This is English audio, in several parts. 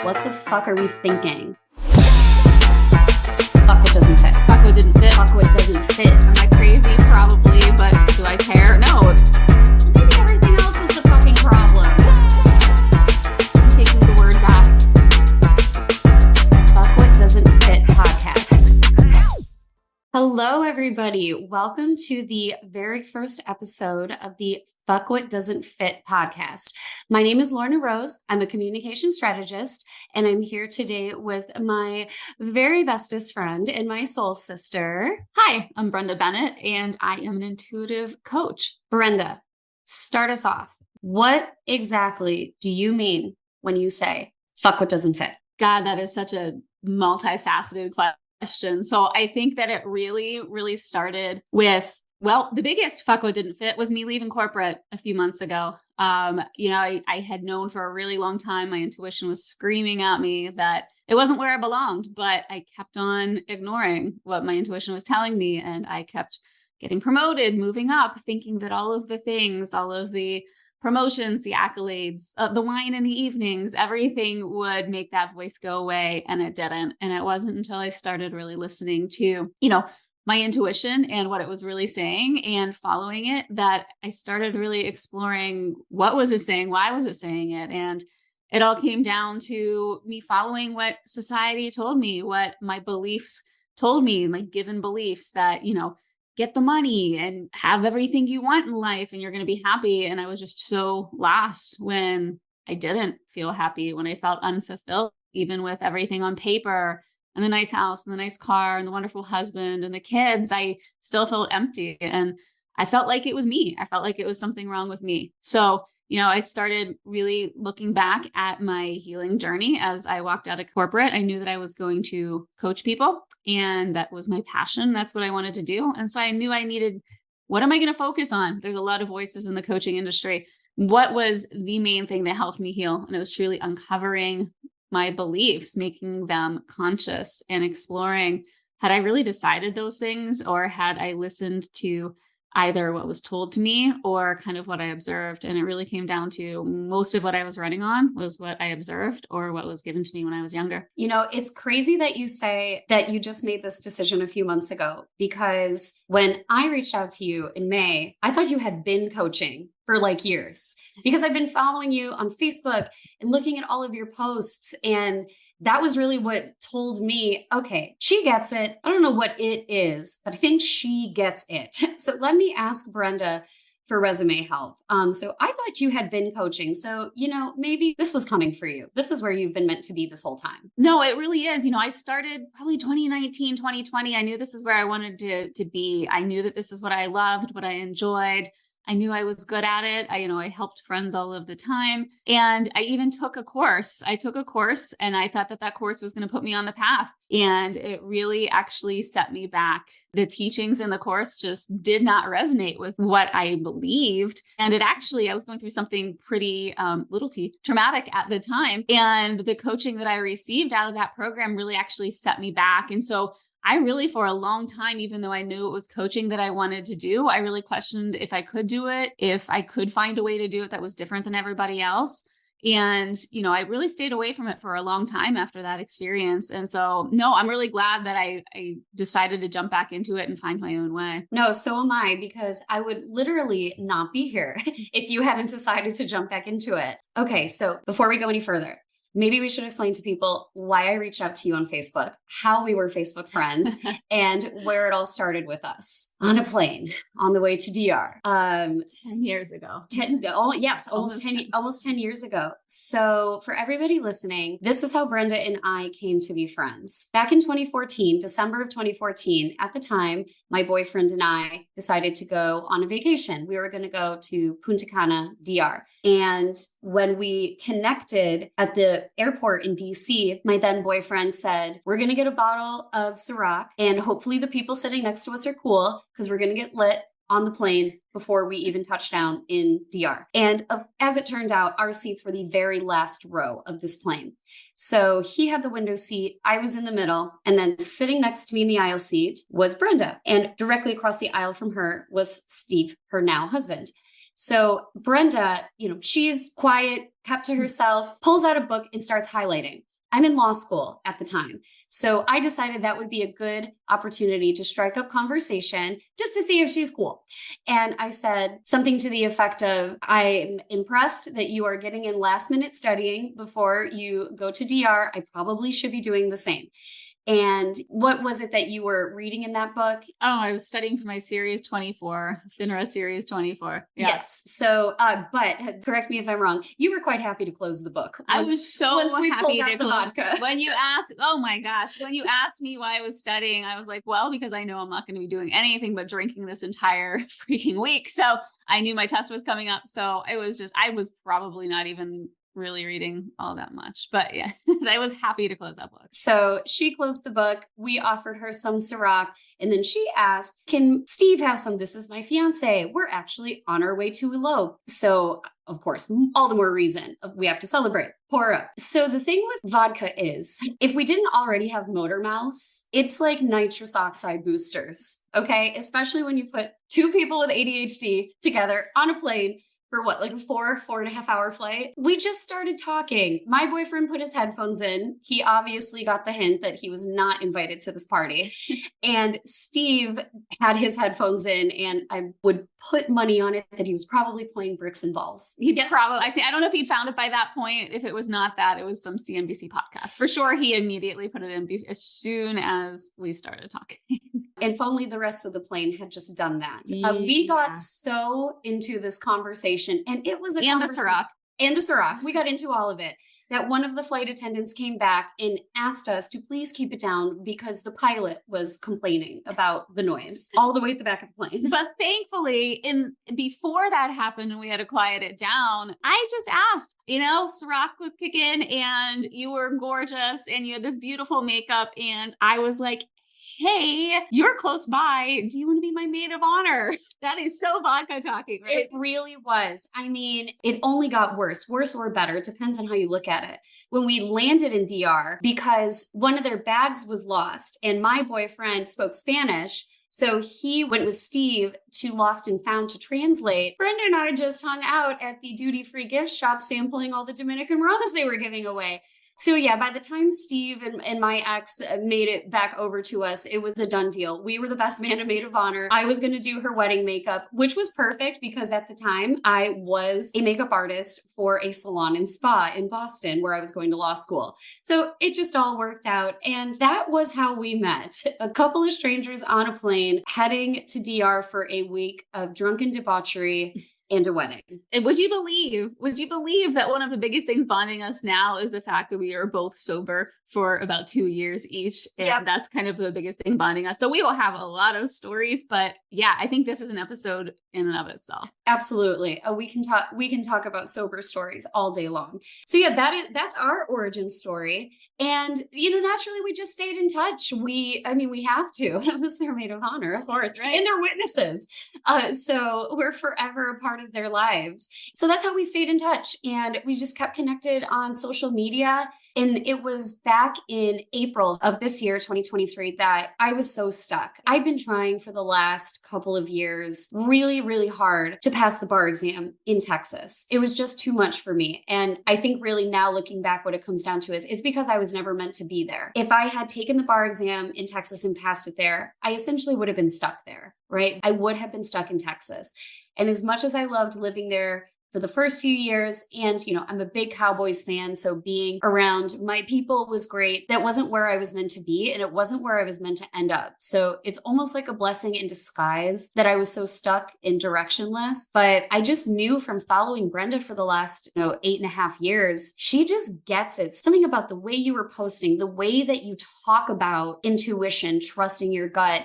What the fuck are we thinking? Fuck what doesn't fit. Fuck what didn't fit. Fuck what doesn't fit. Am I crazy? Probably, but do I care? No. Maybe everything else is the fucking problem. I'm taking the word back. Fuck What Doesn't Fit podcast. Hello, everybody. Welcome to the very first episode of the Fuck What Doesn't Fit podcast. My name is Lorna Rose. I'm a communication strategist, and I'm here today with my very bestest friend and my soul sister. Hi, I'm Brenda Bennett, and I am an intuitive coach. Brenda, start us off. What exactly do you mean when you say fuck what doesn't fit? God, that is such a multifaceted question. So I think that it really started with, well, the biggest fuck what didn't fit was me leaving corporate a few months ago. I had known for a really long time, my intuition was screaming at me that it wasn't where I belonged, but I kept on ignoring what my intuition was telling me. And I kept getting promoted, moving up, thinking that all of the things, all of the promotions, the accolades, the wine in the evenings, everything would make that voice go away. And it didn't. And it wasn't until I started really listening to, my intuition and what it was really saying and following it that I started really exploring what was it saying, why was it saying it? And it all came down to me following what society told me, what my beliefs told me, my given beliefs that, get the money and have everything you want in life and you're going to be happy. And I was just so lost when I didn't feel happy, when I felt unfulfilled, even with everything on paper and the nice house and the nice car and the wonderful husband and the kids. I still felt empty and I felt like it was me. I felt like it was something wrong with me. So, I started really looking back at my healing journey as I walked out of corporate. I knew that I was going to coach people and that was my passion. That's what I wanted to do. And so I knew I needed, what am I going to focus on? There's a lot of voices in the coaching industry. What was the main thing that helped me heal? And it was truly uncovering my beliefs, making them conscious and exploring, had I really decided those things or had I listened to either what was told to me or kind of what I observed. And it really came down to most of what I was running on was what I observed or what was given to me when I was younger. It's crazy that you say that you just made this decision a few months ago, because when I reached out to you in May, I thought you had been coaching for like years, because I've been following you on Facebook and looking at all of your posts. And that was really what told me, okay, she gets it. I don't know what it is, but I think she gets it. So let me ask Brenda for resume help. So I thought you had been coaching. So, maybe this was coming for you. This is where you've been meant to be this whole time. No, it really is. I started probably 2019, 2020. I knew this is where I wanted to be. I knew that this is what I loved, what I enjoyed. I knew I was good at it. I helped friends all of the time. And I even took a course. I took a course and I thought that course was going to put me on the path. And it really actually set me back. The teachings in the course just did not resonate with what I believed. And I was going through something pretty little t traumatic at the time. And the coaching that I received out of that program really actually set me back. And so I really, for a long time, even though I knew it was coaching that I wanted to do, I really questioned if I could do it, if I could find a way to do it that was different than everybody else. And, I really stayed away from it for a long time after that experience. And so, no, I'm really glad that I decided to jump back into it and find my own way. No, so am I, because I would literally not be here if you hadn't decided to jump back into it. Okay, so before we go any further, maybe we should explain to people why I reached out to you on Facebook, how we were Facebook friends, and where it all started with us on a plane on the way to DR. 10 years ago. Almost 10 years ago. So for everybody listening, this is how Brenda and I came to be friends. Back in 2014, December of 2014, at the time, my boyfriend and I decided to go on a vacation. We were going to go to Punta Cana, DR. And when we connected at the airport in DC, my then boyfriend said, we're going to get a bottle of Ciroc and hopefully the people sitting next to us are cool because we're going to get lit on the plane before we even touched down in DR. And as it turned out, our seats were the very last row of this plane. So he had the window seat, I was in the middle, and then sitting next to me in the aisle seat was Brenda. And directly across the aisle from her was Steve, her now husband. So Brenda, she's quiet, kept to herself, pulls out a book and starts highlighting. I'm in law school at the time. So I decided that would be a good opportunity to strike up conversation just to see if she's cool. And I said something to the effect of, I'm impressed that you are getting in last minute studying before you go to DR. I probably should be doing the same. And what was it that you were reading in that book? Oh, I was studying for my Series 24, FINRA Series 24. Yeah. Yes. So, but correct me if I'm wrong. You were quite happy to close the book. I was so happy to close. Vodka. When you asked, oh my gosh, when you asked me why I was studying, I was like, well, because I know I'm not going to be doing anything but drinking this entire freaking week. So I knew my test was coming up. So I was probably not even really reading all that much, but yeah, I was happy to close that book. So she closed the book. We offered her some Ciroc, and then she asked, can Steve have some? This is my fiance. We're actually on our way to elope. So of course, all the more reason we have to celebrate. Pour up. So the thing with vodka is, if we didn't already have motor mouths, it's like nitrous oxide boosters. Okay. Especially when you put two people with ADHD together on a plane for what, like a 4.5 hour flight. We just started talking. My boyfriend put his headphones in. He obviously got the hint that he was not invited to this party. And Steve had his headphones in, and I would put money on it that he was probably playing bricks and balls. Probably. I don't know if he'd found it by that point. If it was not that, it was some CNBC podcast. For sure, he immediately put it in as soon as we started talking. And if only the rest of the plane had just done that. We got so into this conversation, and it was the Ciroc. And the Ciroc. We got into all of it. That one of the flight attendants came back and asked us to please keep it down because the pilot was complaining about the noise all the way at the back of the plane. But thankfully, before that happened and we had to quiet it down, I just asked, Ciroc would kick in and you were gorgeous and you had this beautiful makeup. And I was like, hey, you're close by. Do you want to be my maid of honor? That is so vodka talking, right? It really was. I mean, it only got worse or better. It depends on how you look at it. When we landed in DR, because one of their bags was lost and my boyfriend spoke Spanish, so he went with Steve to Lost and Found to translate. Brenda and I just hung out at the duty-free gift shop sampling all the Dominican rums they were giving away. So yeah, by the time Steve and my ex made it back over to us, it was a done deal. We were the best man and maid of honor. I was going to do her wedding makeup, which was perfect because at the time I was a makeup artist for a salon and spa in Boston where I was going to law school. So it just all worked out. And that was how we met. A couple of strangers on a plane heading to DR for a week of drunken debauchery and a wedding. And would you believe that one of the biggest things bonding us now is the fact that we are both sober for about 2 years each. And That's kind of the biggest thing bonding us. So we will have a lot of stories, but yeah, I think this is an episode in and of itself. Absolutely. We can talk about sober stories all day long. So yeah, that's our origin story. And, naturally we just stayed in touch. We have to. It was their maid of honor, of course, right? And they're witnesses. So we're forever a part of their lives. So that's how we stayed in touch. And we just kept connected on social media. And it was back in April of this year, 2023, that I was so stuck. I've been trying for the last couple of years really, really hard to pass the bar exam in Texas. It was just too much for me. And I think really now looking back, what it comes down to is it's because I was never meant to be there. If I had taken the bar exam in Texas and passed it there, I essentially would have been stuck there, right? I would have been stuck in Texas. And as much as I loved living there for the first few years, and, I'm a big Cowboys fan, so being around my people was great. That wasn't where I was meant to be, and it wasn't where I was meant to end up. So it's almost like a blessing in disguise that I was so stuck and directionless. But I just knew from following Brenda for the last, 8.5 years, she just gets it. Something about the way you were posting, the way that you talk about intuition, trusting your gut,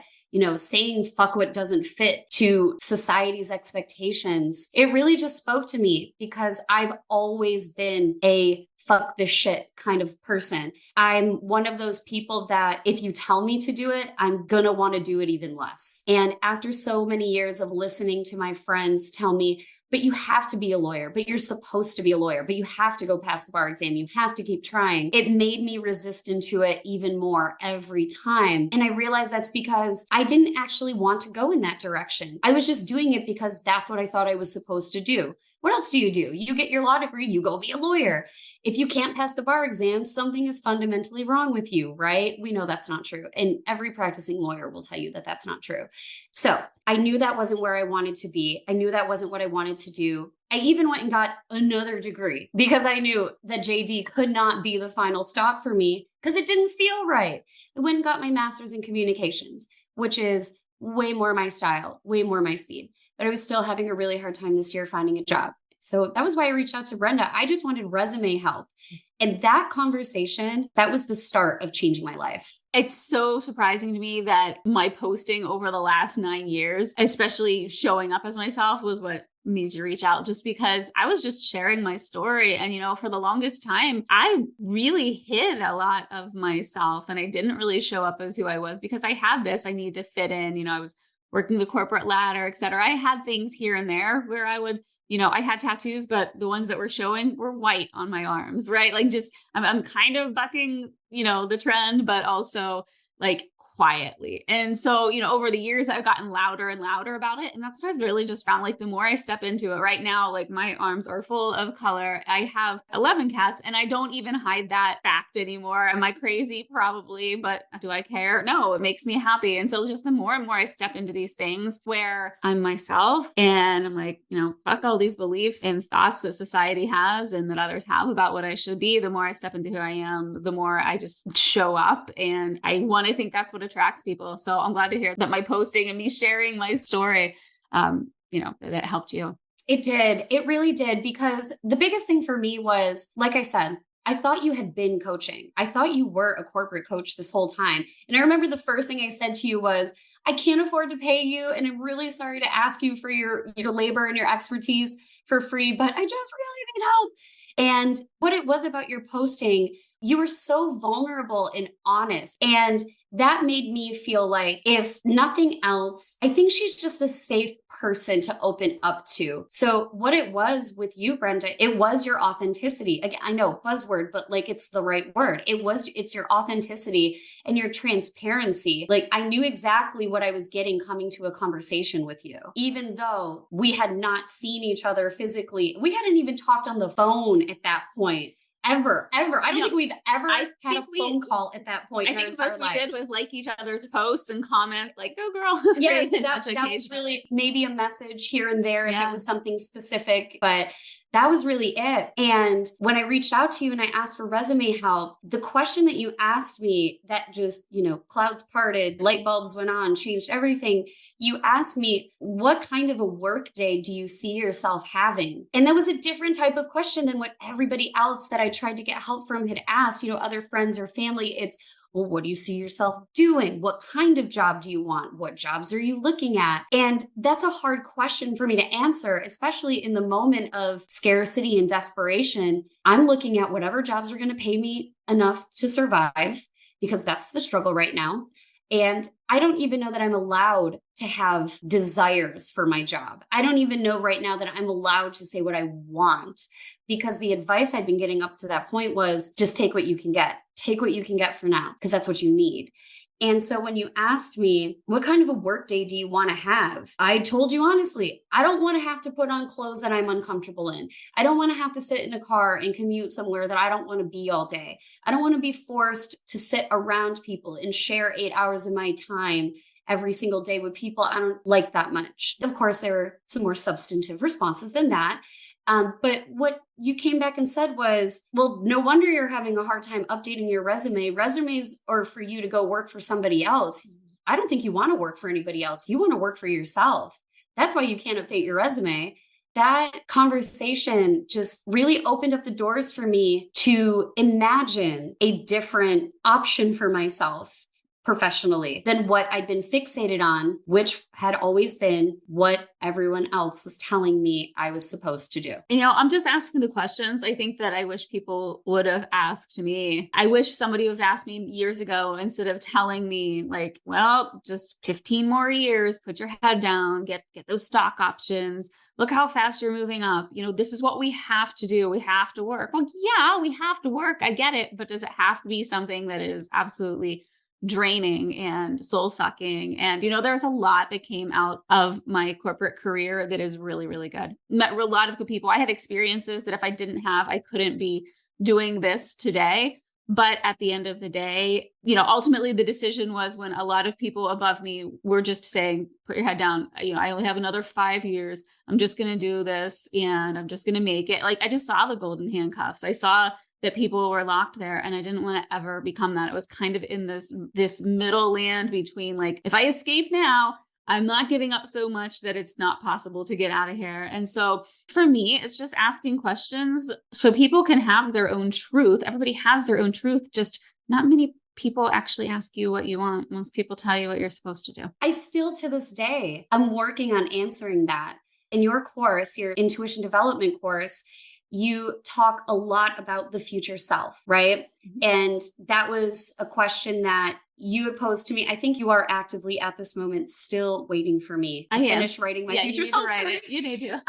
saying fuck what doesn't fit to society's expectations. It really just spoke to me because I've always been a fuck this shit kind of person. I'm one of those people that if you tell me to do it, I'm gonna want to do it even less. And after so many years of listening to my friends tell me, but you have to be a lawyer, but you're supposed to be a lawyer, but you have to go pass the bar exam. You have to keep trying. It made me resistant to it even more every time. And I realized that's because I didn't actually want to go in that direction. I was just doing it because that's what I thought I was supposed to do. What else do? You get your law degree, you go be a lawyer. If you can't pass the bar exam, something is fundamentally wrong with you, right? We know that's not true. And every practicing lawyer will tell you that that's not true. So I knew that wasn't where I wanted to be. I knew that wasn't what I wanted to do. I even went and got another degree because I knew that JD could not be the final stop for me because it didn't feel right. I went and got my master's in communications, which is way more my style, way more my speed. But I was still having a really hard time this year finding a job. So that was why I reached out to Brenda. I just wanted resume help. And that conversation, that was the start of changing my life. It's so surprising to me that my posting over the last 9 years, especially showing up as myself, was what made you reach out, just because I was just sharing my story. And, for the longest time, I really hid a lot of myself and I didn't really show up as who I was because I had this, I need to fit in, I was working the corporate ladder, et cetera. I had things here and there where I would, I had tattoos, but the ones that were showing were white on my arms, right? Like just, I'm kind of bucking, the trend, but also like quietly. And so, over the years, I've gotten louder and louder about it. And that's what I've really just found. Like the more I step into it right now, like my arms are full of color. I have 11 cats and I don't even hide that fact anymore. Am I crazy? Probably, but do I care? No, it makes me happy. And so just the more and more I step into these things where I'm myself and I'm like, fuck all these beliefs and thoughts that society has and that others have about what I should be, the more I step into who I am, the more I just show up. And I want to think that's what attracts people. So I'm glad to hear that my posting and me sharing my story, that helped you. It did. It really did. Because the biggest thing for me was, like I said, I thought you had been coaching. I thought you were a corporate coach this whole time. And I remember the first thing I said to you was, I can't afford to pay you. And I'm really sorry to ask you for your labor and your expertise for free, but I just really need help. And what it was about your posting, you were so vulnerable and honest. And that made me feel like, if nothing else, I think she's just a safe person to open up to. So what it was with you, Brenda, it was your authenticity. Again, I know buzzword, but like it's the right word. It's your authenticity and your transparency. Like I knew exactly what I was getting coming to a conversation with you, even though we had not seen each other physically. We hadn't even talked on the phone at that point. Ever. I don't think we've ever had a phone call at that point. I think most we did was like each other's posts and comment like, "Go girl." Yes, that was really maybe a message here and there if it was something specific, but that was really it. And when I reached out to you and I asked for resume help, the question that you asked me that just, clouds parted, light bulbs went on, changed everything. You asked me, what kind of a work day do you see yourself having? And that was a different type of question than what everybody else that I tried to get help from had asked, other friends or family. It's, well, what do you see yourself doing? What kind of job do you want? What jobs are you looking at? And that's a hard question for me to answer, especially in the moment of scarcity and desperation. I'm looking at whatever jobs are going to pay me enough to survive, because that's the struggle right now. And I don't even know that I'm allowed to have desires for my job. I don't even know right now that I'm allowed to say what I want, because the advice I'd been getting up to that point was just take what you can get. Take what you can get for now, because that's what you need. And so when you asked me, what kind of a work day do you want to have? I told you honestly, I don't want to have to put on clothes that I'm uncomfortable in. I don't want to have to sit in a car and commute somewhere that I don't want to be all day. I don't want to be forced to sit around people and share 8 hours of my time every single day with people I don't like that much. Of course, there were some more substantive responses than that. But what you came back and said was, well, no wonder you're having a hard time updating your resume. Resumes are for you to go work for somebody else. I don't think you want to work for anybody else. You want to work for yourself. That's why you can't update your resume. That conversation just really opened up the doors for me to imagine a different option for myself professionally than what I'd been fixated on, which had always been what everyone else was telling me I was supposed to do. I'm just asking the questions I think that I wish people would have asked me. I wish somebody would have asked me years ago instead of telling me like, well, just 15 more years, put your head down, get those stock options. Look how fast you're moving up. This is what we have to do. We have to work. Well, yeah, we have to work. I get it. But does it have to be something that is absolutely draining and soul sucking. And, there's a lot that came out of my corporate career that is really, really good. Met a lot of good people. I had experiences that if I didn't have, I couldn't be doing this today. But at the end of the day, ultimately the decision was when a lot of people above me were just saying, put your head down. I only have another 5 years. I'm just going to do this and I'm just going to make it. Like, I just saw the golden handcuffs. I saw that people were locked there, and I didn't want to ever become that. It was kind of in this middle land between, like, if I escape now, I'm not giving up so much that it's not possible to get out of here. And so for me, it's just asking questions so people can have their own truth. Everybody has their own truth. Just not many people actually ask you what you want. Most people tell you what you're supposed to do. I still, to this day, I'm working on answering that. In your course, your intuition development course, you talk a lot about the future self, right? Mm-hmm. And that was a question that you had posed to me. I think you are actively at this moment still waiting for me to finish writing my future self story. You need to.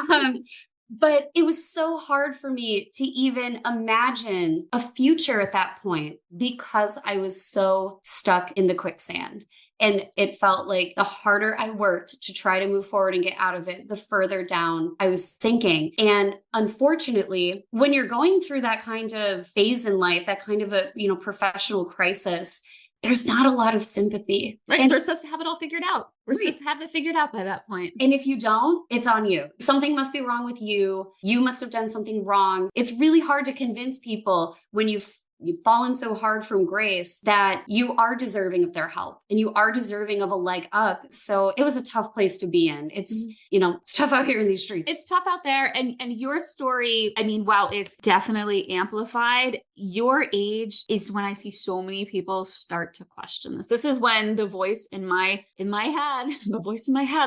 But it was so hard for me to even imagine a future at that point because I was so stuck in the quicksand. And it felt like the harder I worked to try to move forward and get out of it, the further down I was sinking. And unfortunately, when you're going through that kind of phase in life, that kind of a, professional crisis, there's not a lot of sympathy. Right. And we're supposed to have it all figured out. We're supposed to have it figured out by that point. And if you don't, it's on you. Something must be wrong with you. You must have done something wrong. It's really hard to convince people when you've fallen so hard from grace that you are deserving of their help and you are deserving of a leg up. So it was a tough place to be in. It's, it's tough out here in these streets. It's tough out there. And your story, I mean, while it's definitely amplified, your age is when I see so many people start to question this. This is when the voice in my head,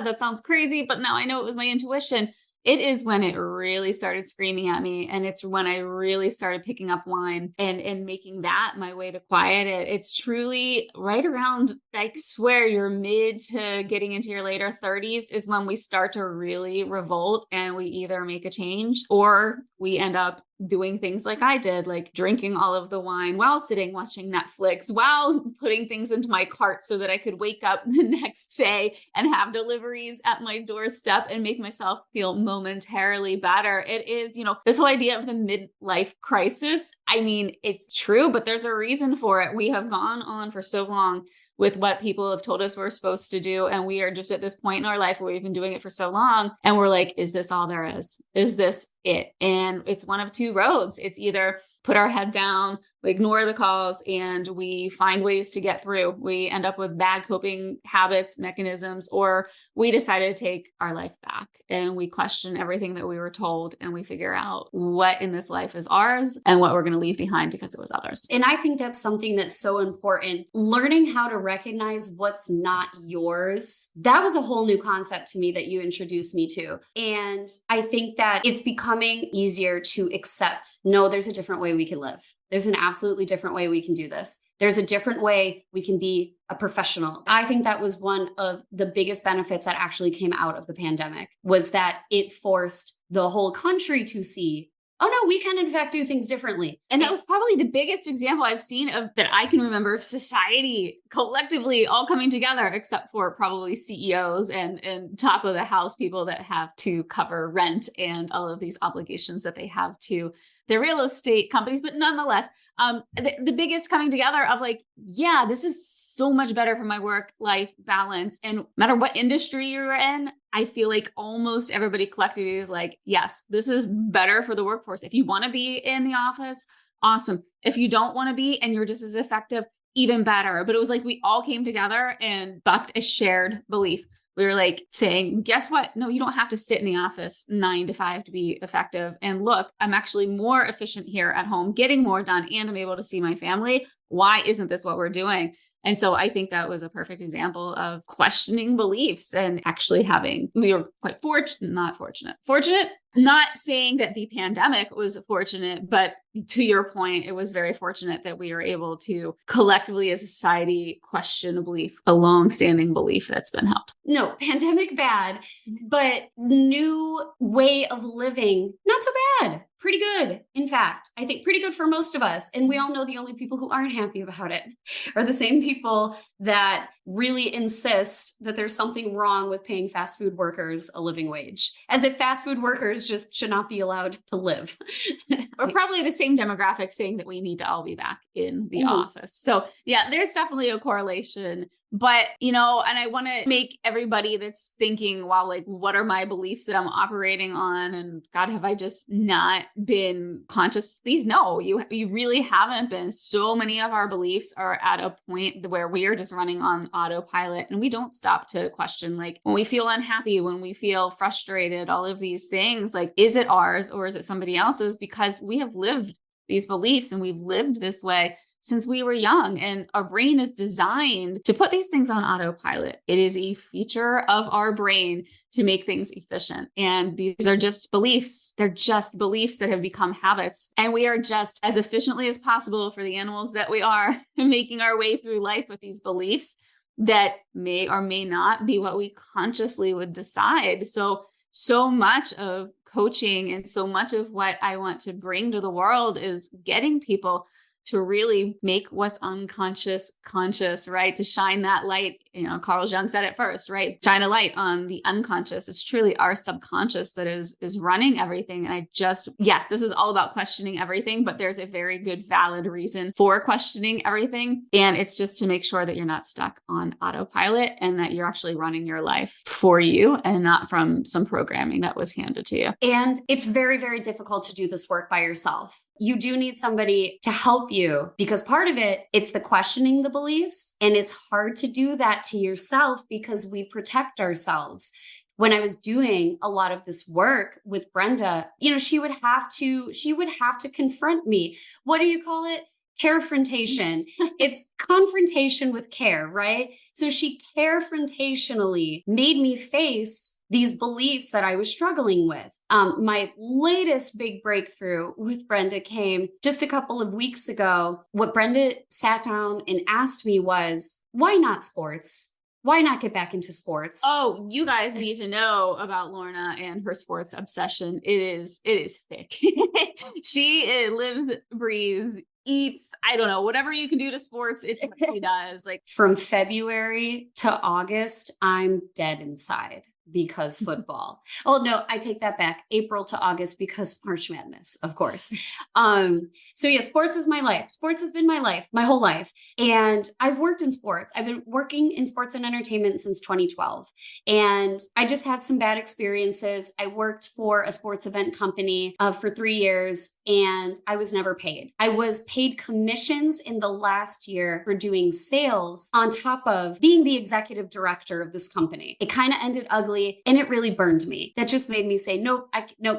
that sounds crazy, but now I know it was my intuition. It is when it really started screaming at me. And it's when I really started picking up wine and making that my way to quiet it. It's truly right around, I swear, your mid to getting into your later 30s is when we start to really revolt and we either make a change or we end up doing things like I did, like drinking all of the wine while sitting watching Netflix, while putting things into my cart so that I could wake up the next day and have deliveries at my doorstep and make myself feel momentarily better. It is, this whole idea of the midlife crisis. I mean, it's true, but there's a reason for it. We have gone on for so long with what people have told us we're supposed to do. And we are just at this point in our life where we've been doing it for so long. And we're like, is this all there is? Is this it? And it's one of two roads. It's either put our head down, we ignore the calls, and we find ways to get through. We end up with bad coping habits, mechanisms, or we decided to take our life back and we question everything that we were told and we figure out what in this life is ours and what we're going to leave behind because it was others. And I think that's something that's so important. Learning how to recognize what's not yours. That was a whole new concept to me that you introduced me to. And I think that it's becoming easier to accept, no, there's a different way we can live. There's an absolutely different way we can do this. There's a different way we can be a professional. I think that was one of the biggest benefits that actually came out of the pandemic, was that it forced the whole country to see, oh no, we can in fact do things differently. And that was probably the biggest example I've seen of that I can remember of society collectively all coming together, except for probably CEOs and top of the house people that have to cover rent and all of these obligations that they have to their real estate companies. But nonetheless, the biggest coming together of like, yeah, this is so much better for my work-life balance. And no matter what industry you're in, I feel like almost everybody collectively is like, yes, this is better for the workforce. If you want to be in the office, awesome. If you don't want to be and you're just as effective, even better. But it was like we all came together and bucked a shared belief. We were like saying, guess what? No, you don't have to sit in the office 9 to 5 to be effective. And look, I'm actually more efficient here at home, getting more done, and I'm able to see my family. Why isn't this what we're doing? And so I think that was a perfect example of questioning beliefs and actually we were quite fortunate, Not saying that the pandemic was fortunate, but to your point, it was very fortunate that we were able to collectively as a society question a belief, a long-standing belief that's been held. No, pandemic bad, but new way of living, not so bad. Pretty good. In fact, I think pretty good for most of us. And we all know the only people who aren't happy about it are the same people that really insist that there's something wrong with paying fast food workers a living wage, as if fast food workers just should not be allowed to live. Or probably the same demographic saying that we need to all be back in the office. So yeah, there's definitely a correlation. But, and I want to make everybody that's thinking, wow, like, what are my beliefs that I'm operating on? And God, have I just not been conscious? Please, no, you really haven't been. So many of our beliefs are at a point where we are just running on autopilot and we don't stop to question, like, when we feel unhappy, when we feel frustrated, all of these things, like, is it ours or is it somebody else's? Because we have lived these beliefs and we've lived this way since we were young, and our brain is designed to put these things on autopilot. It is a feature of our brain to make things efficient. And these are just beliefs. They're just beliefs that have become habits. And we are just as efficiently as possible for the animals that we are making our way through life with these beliefs that may or may not be what we consciously would decide. So much of coaching and so much of what I want to bring to the world is getting people to really make what's unconscious conscious, right? To shine that light. Carl Jung said it first, right? Shine a light on the unconscious. It's truly our subconscious that is running everything. And yes, this is all about questioning everything, but there's a very good, valid reason for questioning everything. And it's just to make sure that you're not stuck on autopilot and that you're actually running your life for you and not from some programming that was handed to you. And it's very, very difficult to do this work by yourself. You do need somebody to help you because part of it's the questioning the beliefs. And it's hard to do that to yourself because we protect ourselves. When I was doing a lot of this work with Brenda, she would have to confront me. What do you call it? Carefrontation. It's confrontation with care, right? So she carefrontationally made me face these beliefs that I was struggling with. My latest big breakthrough with Brenda came just a couple of weeks ago. What Brenda sat down and asked me was, why not sports? Why not get back into sports? Oh, you guys need to know about Lorna and her sports obsession. It is thick. She lives, breathes, eats, I don't know, whatever you can do to sports, it's what she does. Like from February to August, I'm dead inside because football. Oh no, I take that back. April to August because March Madness, of course. So yeah, sports is my life. Sports has been my life, my whole life. And I've worked in sports. I've been working in sports and entertainment since 2012. And I just had some bad experiences. I worked for a sports event company for 3 years and I was never paid. I was paid commissions in the last year for doing sales on top of being the executive director of this company. It kind of ended ugly. And it really burned me. That just made me say, nope,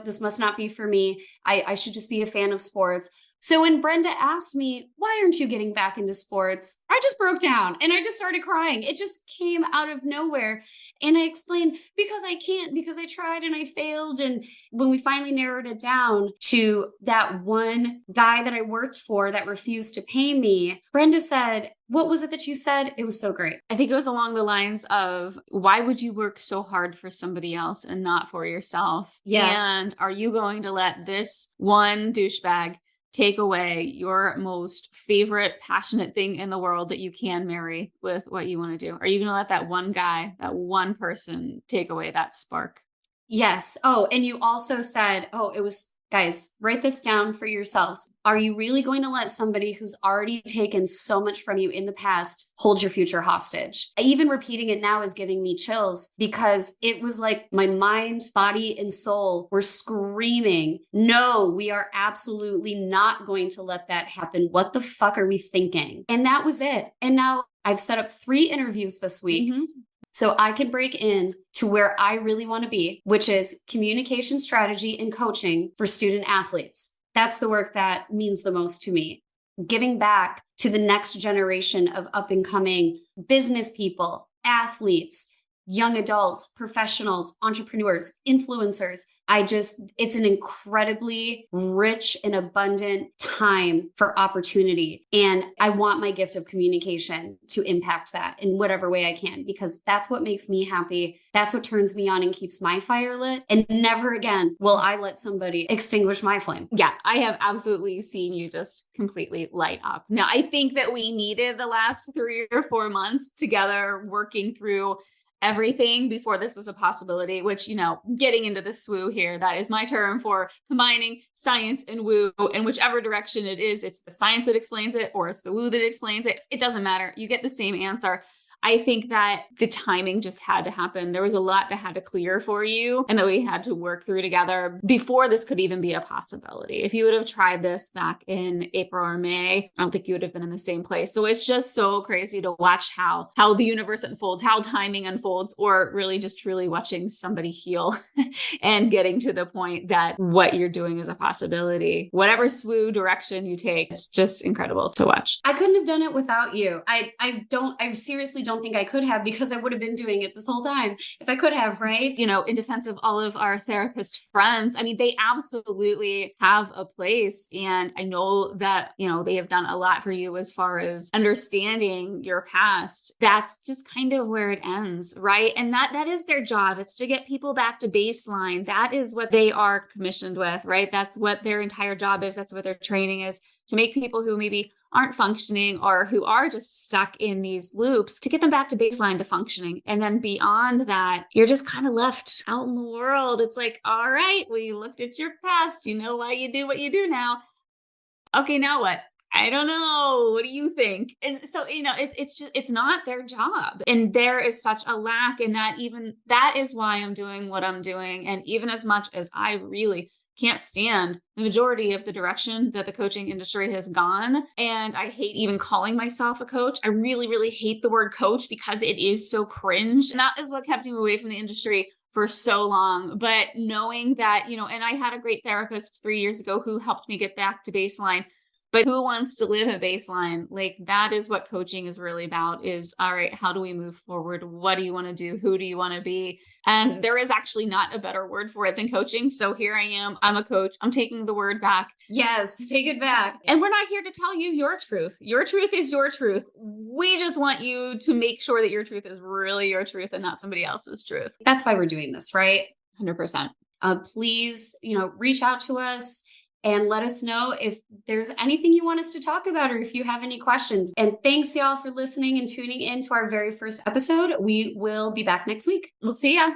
this must not be for me. I should just be a fan of sports. So when Brenda asked me, why aren't you getting back into sports? I just broke down and I just started crying. It just came out of nowhere. And I explained, because I can't, because I tried and I failed. And when we finally narrowed it down to that one guy that I worked for that refused to pay me, Brenda said, what was it that you said? It was so great. I think it was along the lines of, why would you work so hard for somebody else and not for yourself? Yes. And are you going to let this one douchebag take away your most favorite, passionate thing in the world that you can marry with what you want to do? Are you going to let that one guy, that one person take away that spark? Yes. Oh, and you also said, guys, write this down for yourselves. Are you really going to let somebody who's already taken so much from you in the past hold your future hostage? Even repeating it now is giving me chills because it was like my mind, body, and soul were screaming, no, we are absolutely not going to let that happen. What the fuck are we thinking? And that was it. And now I've set up 3 interviews this week. Mm-hmm. So I can break in to where I really want to be, which is communication strategy and coaching for student athletes. That's the work that means the most to me. Giving back to the next generation of up and coming business people, athletes, young adults, professionals, entrepreneurs, influencers. It's an incredibly rich and abundant time for opportunity. And I want my gift of communication to impact that in whatever way I can, because that's what makes me happy. That's what turns me on and keeps my fire lit. And never again will I let somebody extinguish my flame. Yeah, I have absolutely seen you just completely light up. Now, I think that we needed the last 3 or 4 months together working through everything before this was a possibility, which, getting into the SWOO here, that is my term for combining science and woo, and whichever direction it is, it's the science that explains it or it's the woo that explains it. It doesn't matter. You get the same answer. I think that the timing just had to happen. There was a lot that had to clear for you and that we had to work through together before this could even be a possibility. If you would have tried this back in April or May, I don't think you would have been in the same place. So it's just so crazy to watch how the universe unfolds, how timing unfolds, or really just truly watching somebody heal and getting to the point that what you're doing is a possibility. Whatever SWOO direction you take, it's just incredible to watch. I couldn't have done it without you. I seriously don't think I could have, because I would have been doing it this whole time if I could have, right? In defense of all of our therapist friends, I mean, they absolutely have a place. And I know that, they have done a lot for you as far as understanding your past. That's just kind of where it ends, right? And that is their job. It's to get people back to baseline. That is what they are commissioned with, right? That's what their entire job is. That's what their training is, to make people who maybe aren't functioning or who are just stuck in these loops, to get them back to baseline, to functioning. And then beyond that, you're just kind of left out in the world. It's like, all right, we looked at your past. You know why you do what you do now. Okay, now what? I don't know. What do you think? And so, it's not their job. And there is such a lack in that. Even that is why I'm doing what I'm doing. And even as much as I really can't stand the majority of the direction that the coaching industry has gone. And I hate even calling myself a coach. I really, really hate the word coach because it is so cringe. And that is what kept me away from the industry for so long. But knowing that, and I had a great therapist 3 years ago who helped me get back to baseline. But who wants to live at baseline? Like, that is what coaching is really about, is, all right, how do we move forward? What do you want to do? Who do you want to be? And there is actually not a better word for it than coaching. So here I am. I'm a coach. I'm taking the word back. Yes, take it back. And we're not here to tell you your truth. Your truth is your truth. We just want you to make sure that your truth is really your truth and not somebody else's truth. That's why we're doing this, right? 100%. Please, reach out to us and let us know if there's anything you want us to talk about or if you have any questions. And thanks, y'all, for listening and tuning in to our very first episode. We will be back next week. We'll see ya.